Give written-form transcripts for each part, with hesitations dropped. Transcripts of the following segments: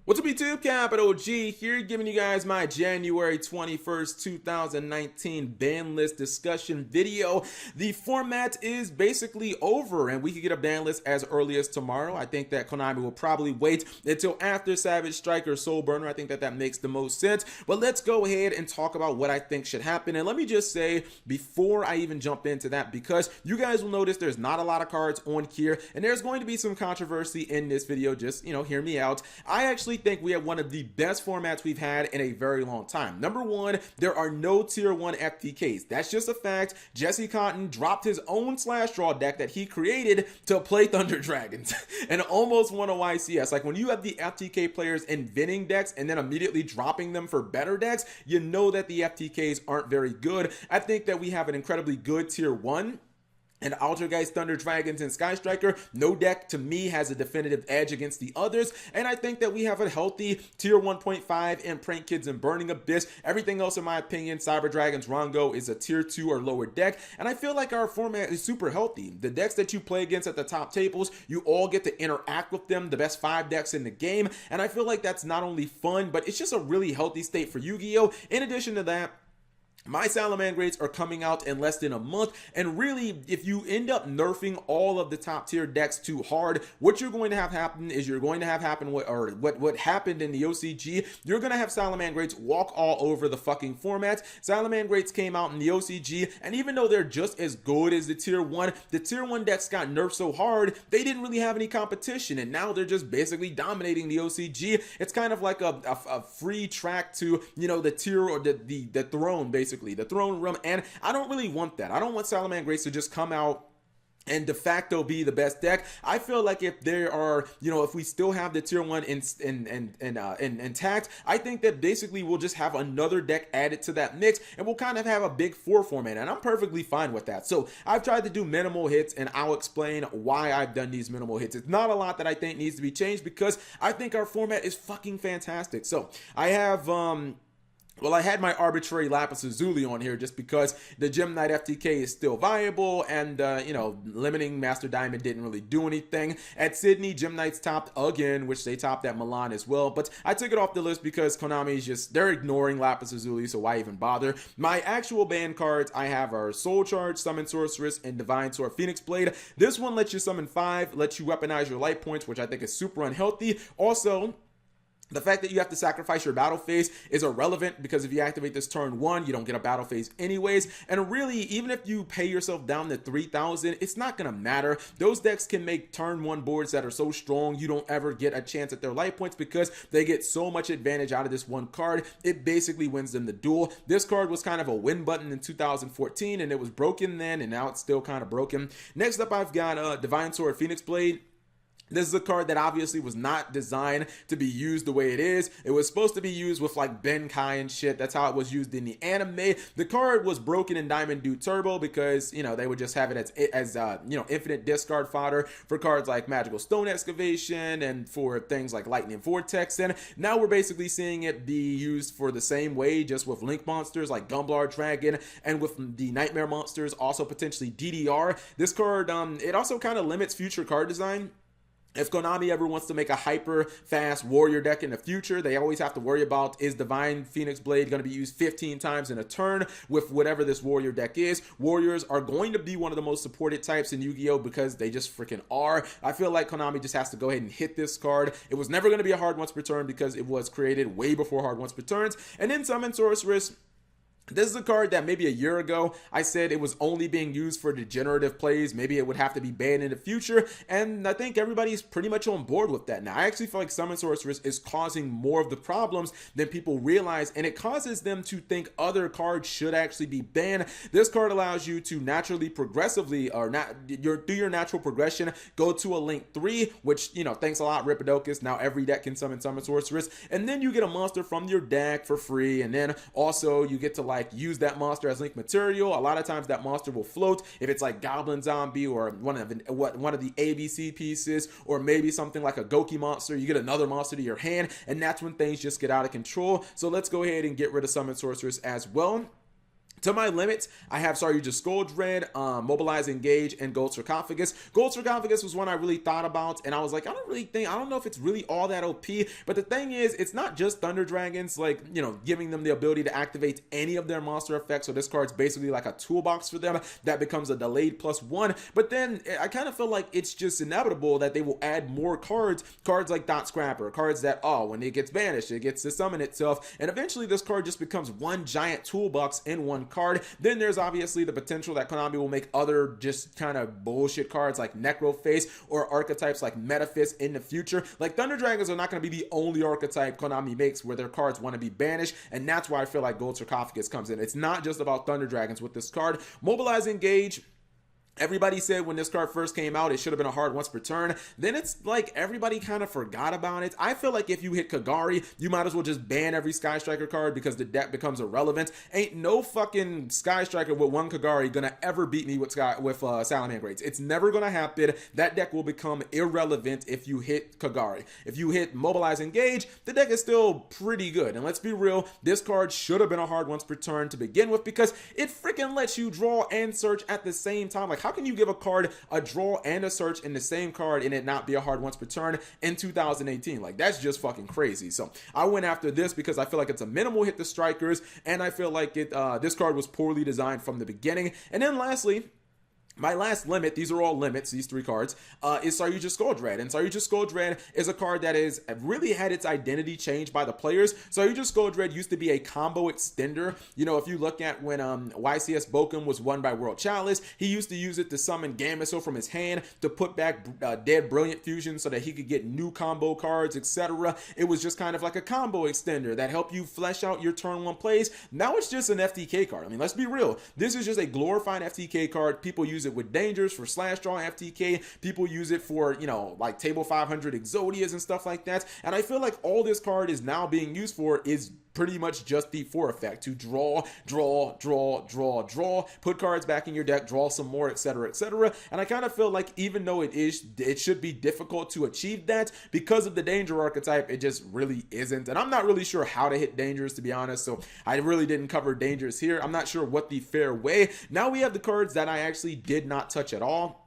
What's up YouTube, Capital G here, giving you guys my January 21st, 2019 ban list discussion video. The format is basically over and we could get a ban list as early as tomorrow. I think that Konami will probably wait until after Savage Strike or Soul Burner. I think that makes the most sense, but let's go ahead and talk about what I think should happen. And let me just say before I even jump into that, because you guys will notice there's not a lot of cards on here and there's going to be some controversy in this video. Just, hear me out. I actually think we have one of the best formats we've had in a very long time. Number one, there are no tier 1 FTKs. That's just a fact. Jesse Cotton dropped his own slash draw deck that he created to play Thunder Dragons and almost won a YCS. Like, when you have the FTK players inventing decks and then immediately dropping them for better decks, you know that the FTKs aren't very good. I think that we have an incredibly good tier 1. And Altergeist, Thunder Dragons, and Sky Striker. No deck to me has a definitive edge against the others. And I think that we have a healthy tier 1.5 in Prank Kids and Burning Abyss. Everything else, in my opinion, Cyber Dragons, Rongo is a tier 2 or lower deck. And I feel like our format is super healthy. The decks that you play against at the top tables, you all get to interact with them, the best 5 decks in the game. And I feel like that's not only fun, but it's just a really healthy state for Yu-Gi-Oh! In addition to that, my Salamangreats are coming out in less than a month, and really, if you end up nerfing all of the top tier decks too hard, what you're going to have happen is what happened in the OCG. You're going to have Salamangreats walk all over the fucking format. Salamangreats came out in the OCG, and even though they're just as good as the tier 1 decks got nerfed so hard, they didn't really have any competition, and now they're just basically dominating the OCG. It's kind of like a free track to, the tier or the throne, basically the throne room, and I don't really want that. I don't want Salamangreats to just come out and de facto be the best deck. I feel like if there are, if we still have the tier 1 intact, I think that basically we'll just have another deck added to that mix, and we'll kind of have a big 4 format, and I'm perfectly fine with that. So I've tried to do minimal hits, and I'll explain why I've done these minimal hits. It's not a lot that I think needs to be changed, because I think our format is fucking fantastic. So I have, well, I had my arbitrary Lapis Lazuli on here just because the Gem Knight FTK is still viable, and, limiting Master Diamond didn't really do anything. At Sydney, Gem Knight's topped again, which they topped at Milan as well, but I took it off the list because Konami's they're ignoring Lapis Lazuli, so why even bother? My actual ban cards I have are Soul Charge, Summon Sorceress, and Divine Sword Phoenix Blade. This one lets you summon 5, lets you weaponize your light points, which I think is super unhealthy. Also, the fact that you have to sacrifice your battle phase is irrelevant, because if you activate this turn 1, you don't get a battle phase anyways. And really, even if you pay yourself down to 3,000, it's not going to matter. Those decks can make turn 1 boards that are so strong you don't ever get a chance at their life points, because they get so much advantage out of this one card. It basically wins them the duel. This card was kind of a win button in 2014, and it was broken then, and now it's still kind of broken. Next up, I've got Divine Sword Phoenix Blade. This is a card that obviously was not designed to be used the way it is. It was supposed to be used with like Benkai and shit. That's how it was used in the anime. The card was broken in Diamond Dude Turbo because, they would just have it as infinite discard fodder for cards like Magical Stone Excavation and for things like Lightning Vortex. And now we're basically seeing it be used for the same way, just with Link monsters like Gumblar Dragon, and with the Nightmare monsters, also potentially DDR. This card, it also kind of limits future card design. If Konami ever wants to make a hyper fast warrior deck in the future, they always have to worry about, is Divine Phoenix Blade going to be used 15 times in a turn with whatever this warrior deck is. Warriors are going to be one of the most supported types in Yu-Gi-Oh! Because they just freaking are. I feel like Konami just has to go ahead and hit this card. It was never going to be a hard once per turn because it was created way before hard once per turns. And then Summon Sorceress. This is a card that maybe a year ago I said it was only being used for degenerative plays. Maybe it would have to be banned in the future, and I think everybody's pretty much on board with that now. I actually feel like Summon Sorceress is causing more of the problems than people realize, and it causes them to think other cards should actually be banned. This card allows you to naturally, progressively, or through your natural progression, go to a Link 3, which, thanks a lot, Ripidocus. Now every deck can summon Sorceress, and then you get a monster from your deck for free, and then also you get to use that monster as link material. A lot of times that monster will float if it's like Goblin Zombie or one of the ABC pieces, or maybe something like a Goki monster. You get another monster to your hand, and that's when things just get out of control. So let's go ahead and get rid of Summon Sorceress as well. To my limits, I have Yugioh Skull Dread, Mobilize Engage, and Gold Sarcophagus. Gold Sarcophagus was one I really thought about, and I was like, I don't know if it's really all that OP, but the thing is, it's not just Thunder Dragons, like, you know, giving them the ability to activate any of their monster effects, so this card's basically like a toolbox for them that becomes a delayed +1, but then I kind of feel like it's just inevitable that they will add more cards like Dot Scrapper, cards that, oh, when it gets banished, it gets to summon itself, and eventually this card just becomes one giant toolbox in one card. Then there's obviously the potential that Konami will make other just kind of bullshit cards like Necroface or archetypes like Metaphys in the future. Like, Thunder Dragons are not going to be the only archetype Konami makes where their cards want to be banished, and that's why I feel like Gold Sarcophagus comes in. It's not just about Thunder Dragons with this card. Mobilize Engage. Everybody said when this card first came out, it should have been a hard once per turn. Then it's like everybody kind of forgot about it. I feel like if you hit Kagari, you might as well just ban every Sky Striker card because the deck becomes irrelevant. Ain't no fucking Sky Striker with one Kagari gonna ever beat me with Salamangreats. It's never gonna happen. That deck will become irrelevant if you hit Kagari. If you hit Mobilize Engage, the deck is still pretty good. And let's be real, this card should have been a hard once per turn to begin with because it freaking lets you draw and search at the same time. Like, how can you give a card a draw and a search in the same card and it not be a hard once per turn in 2018? Like, that's just fucking crazy. So I went after this because I feel like it's a minimal hit to strikers, and I feel like this card was poorly designed from the beginning. And then lastly, my last limit, these are all limits, these three cards, is Yugioh Skull Dread. And Yugioh Skull Dread is a card that has really had its identity changed by the players. Yugioh Skull Dread used to be a combo extender. You know, if you look at when YCS Bokum was won by World Chalice, he used to use it to summon Gamma from his hand to put back Dead Brilliant Fusion so that he could get new combo cards, etc. It was just kind of like a combo extender that helped you flesh out your turn 1 plays. Now it's just an FTK card. I mean, let's be real. This is just a glorified FTK card. People use it with dangers for slash draw FTK. People use it for, you know, like table 500 Exodias and stuff like that. And I feel like all this card is now being used for is pretty much just the 4 effect to draw, put cards back in your deck, draw some more, etc., etc. And I kind of feel like even though it should be difficult to achieve that because of the danger archetype, it just really isn't. And I'm not really sure how to hit dangers, to be honest, so I really didn't cover dangers here. I'm not sure what the fair way. Now we have the cards that I actually did not touch at all.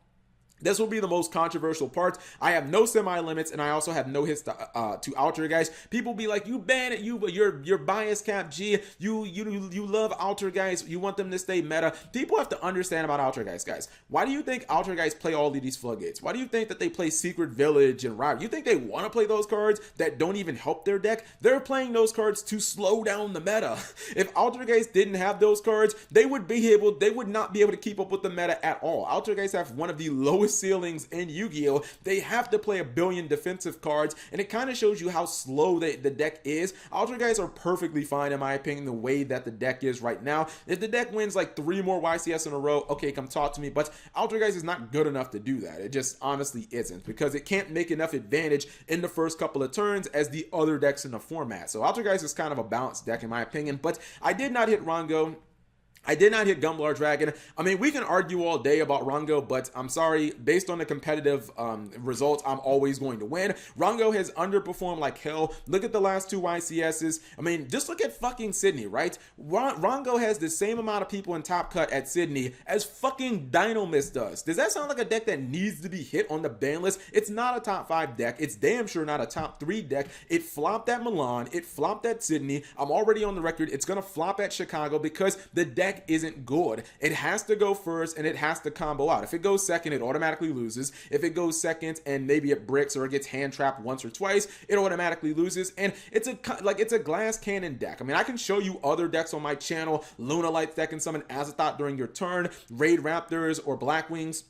This will be the most controversial part. I have no semi-limits, and I also have no hits to Alter, guys. People be like, you ban it, you're biased, Cap G. You love Alter, guys. You want them to stay meta. People have to understand about Alter, guys. Why do you think Alter, guys play all of these floodgates? Why do you think that they play Secret Village and Riot? You think they want to play those cards that don't even help their deck? They're playing those cards to slow down the meta. If Alter, guys didn't have those cards, they would not be able to keep up with the meta at all. Alter, guys have one of the lowest ceilings in Yu-Gi-Oh! They have to play a billion defensive cards, and it kind of shows you how slow the deck is. Alter guys are perfectly fine, in my opinion, the way that the deck is right now. If the deck wins like 3 more YCS in a row, okay, come talk to me, but Alter guys is not good enough to do that. It just honestly isn't, because it can't make enough advantage in the first couple of turns as the other decks in the format. So Alter guys is kind of a balanced deck, in my opinion, but I did not hit Rongo. I did not hit Gumblar Dragon. I mean, we can argue all day about Rongo, but I'm sorry, based on the competitive results, I'm always going to win. Rongo has underperformed like hell. Look at the last 2 YCSs. I mean, just look at fucking Sydney, right? Rongo has the same amount of people in Top Cut at Sydney as fucking Dynamist does. Does that sound like a deck that needs to be hit on the ban list? It's not a top 5 deck. It's damn sure not a top 3 deck. It flopped at Milan. It flopped at Sydney. I'm already on the record. It's going to flop at Chicago because the deck isn't good. It has to go first and it has to combo out. If it goes second, it automatically loses. If it goes second and maybe it bricks or it gets hand trapped once or twice, it automatically loses. And it's a glass cannon deck. I mean, I can show you other decks on my channel. Luna Lights that can summon Azathoth during your turn, Raid Raptors or Blackwings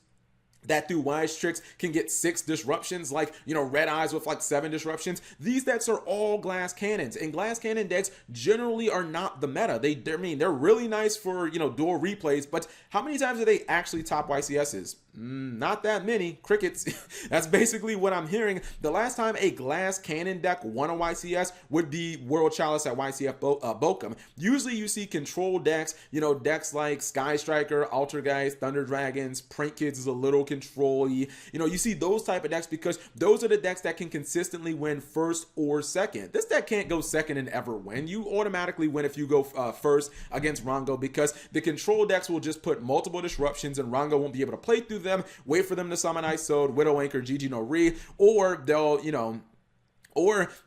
that through wise tricks can get 6 disruptions, like, you know, Red Eyes with like 7 disruptions. These decks are all glass cannons, and glass cannon decks generally are not the meta. They're really nice for, you know, dual replays, but how many times do they actually top YCSs? Not that many crickets. That's basically what I'm hearing. The last time a glass cannon deck won a YCS would be World Chalice at YCF Bochum. Usually you see control decks, decks like Sky Striker, Altergeist, Thunder Dragons, Prank Kids is a little control-y. You see those type of decks because those are the decks that can consistently win first or second. This deck can't go second and ever win. You automatically win if you go first against Rongo because the control decks will just put multiple disruptions and Rongo won't be able to play through them, wait for them to summon Isode, Widow Anchor, GG no Re, or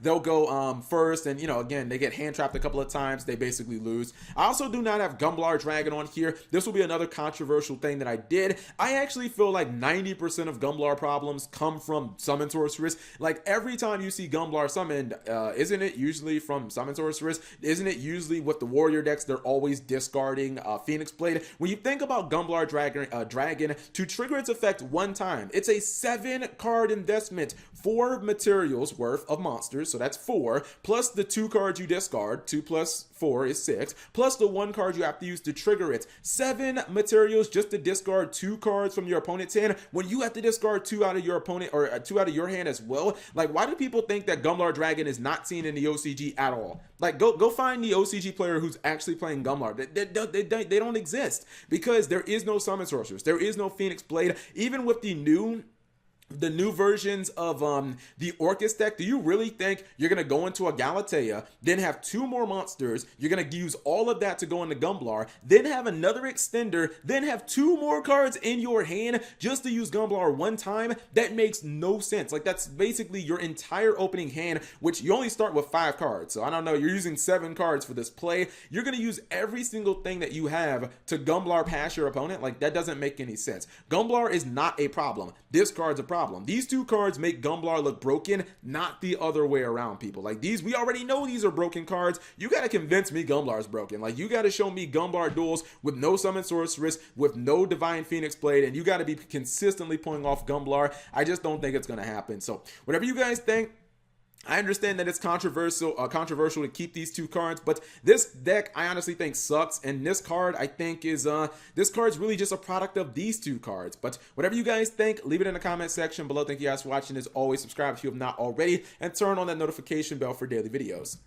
they'll go first and, again, they get hand trapped a couple of times. They basically lose. I also do not have Gumblar Dragon on here. This will be another controversial thing that I did. I actually feel like 90% of Gumblar problems come from Summon Sorceress. Like, every time you see Gumblar summoned, isn't it usually from Summon Sorceress? Isn't it usually with the Warrior decks, they're always discarding Phoenix Blade? When you think about Gumblar Dragon, to trigger its effect one time, it's a 7-card investment, 4 materials worth of monsters, so that's 4, plus the 2 cards you discard. 2 plus 4 is 6, plus the 1 card you have to use to trigger it. 7 materials just to discard 2 cards from your opponent's hand when you have to discard 2 out of your opponent, or 2 out of your hand as well. Like, why do people think that Gumblar Dragon is not seen in the OCG at all? Like, go find the OCG player who's actually playing Gumblar. They don't exist because there is no Summon Sorceress, there is no Phoenix Blade. Even with the new versions of the Orcus deck, do you really think you're going to go into a Galatea, then have 2 more monsters, you're going to use all of that to go into Gumblar, then have another extender, then have 2 more cards in your hand just to use Gumblar one time? That makes no sense. Like, that's basically your entire opening hand, which you only start with 5 cards. So I don't know, you're using 7 cards for this play. You're going to use every single thing that you have to Gumblar past your opponent. Like, that doesn't make any sense. Gumblar is not a problem. This card's a problem. These 2 cards make Gumblar look broken, not the other way around, people. Like, these, we already know these are broken cards. You got to convince me Gumblar's broken. Like, you got to show me Gumblar duels with no Summon Sorceress, with no Divine Phoenix Blade, and you got to be consistently pulling off Gumblar. I just don't think it's going to happen. So, whatever you guys think, I understand that it's controversial to keep these 2 cards, but this deck I honestly think sucks, and this card I think is this card's really just a product of these 2 cards. But whatever you guys think, leave it in the comment section below. Thank you guys for watching. As always, subscribe if you have not already, and turn on that notification bell for daily videos.